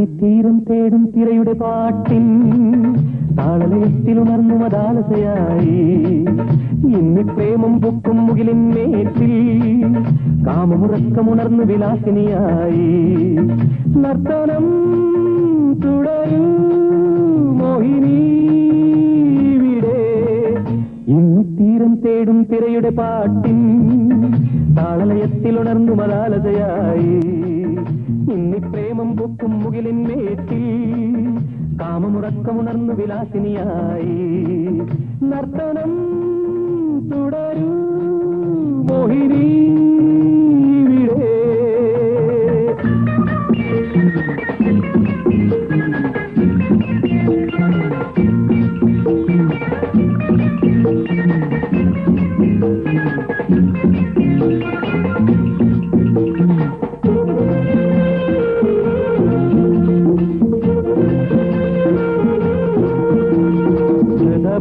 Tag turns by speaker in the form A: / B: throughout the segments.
A: ഇന്നിത്തീരം തേടും തിരയുടെ പാട്ടിൻ താളലയത്തിലുണർന്നു മതാലസയായി. ഇന്നി പ്രേമം പൊക്കും മുകിലിന്മേറ്റിൽ കാമമുറക്കമുണർന്നു വിലാസിനിയായി. നർത്തനം തുടരൂ മോഹിനി വിടെ. ഇന്നിത്തീരം തേടും തിരയുടെ പാട്ടിൻ താളലയത്തിലുണർന്നു മതാലസയായി. ഇന്നി പ്രേമം പൊക്കും മുകിലിന്മേറ്റിൽ കാമമുറക്കമുണർന്നു വിലാസിനിയായി. നർത്തനം തുടരൂ മോഹിനി വിടെ.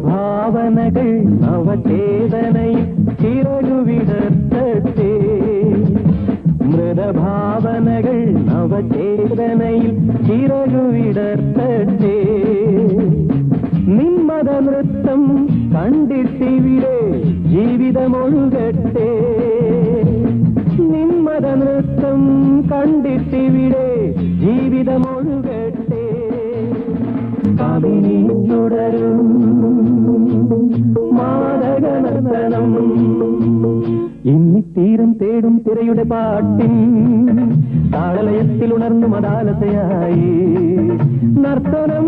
A: ഭാവനകൾ നവചേതനയിൽ ചിറകുവിടർത്തട്ടെ. മൃതഭാവനകൾ നവചേതനയിൽ ചിറകുവിടർത്തട്ടെ. നിന്മത നൃത്തം കണ്ടിട്ടിവിടെ ജീവിതമൊഴുകട്ടെ. നിന്മത നൃത്തം കണ്ടിട്ടിവിടെ ജീവിതമൊഴുകട്ടെ. കാമിനി തുടരും മാദകനർത്തനം. ഇന്നിത്തീരം തേടും തിരയുടെ പാട്ടിൻ താളലയത്തിലുണർന്നു മതാലസയായി. നർത്തനം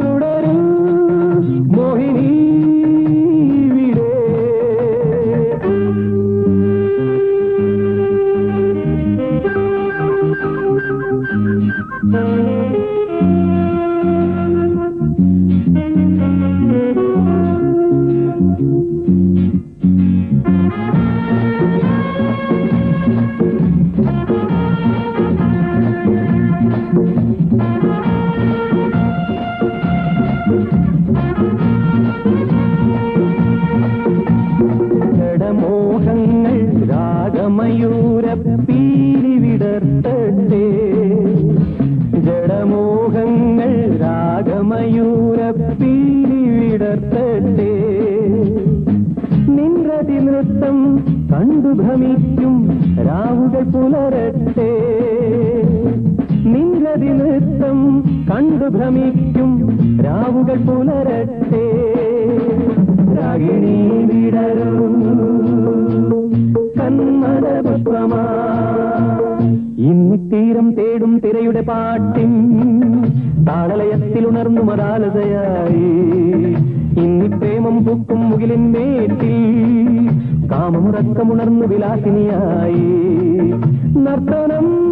A: തുടരും മോഹിനി വിടെ. ജഡമോഹങ്ങൾ രാഗമയൂരപ്പീലി വിടർത്തട്ടെ. ജഡമോഹങ്ങൾ രാഗമയൂരപ്പീലി വിടർത്തട്ടെ. നിൻരതി നൃത്തം കണ്ടു ഭ്രമിക്കും രാവുകൾ പുലരട്ടെ. നിൻരതി നൃത്തം കണ്ടു ഭ്രമിക്കും രാവുകൾ പുലരട്ടെ. രാഗിണി വിടരും കന്മദ പുഷ്പമാ. ഇന്നിത്തീരം തേടും തിരയുടെ പാട്ടിൻ താളലയത്തിലുണർന്നു മതാലസയായി. ഇന്നി പ്രേമം പൂക്കും മുകിലിന്മേറ്റിൽ കാമമുറക്കമുണർന്നു വിലാസിനിയായി. നർത്തനം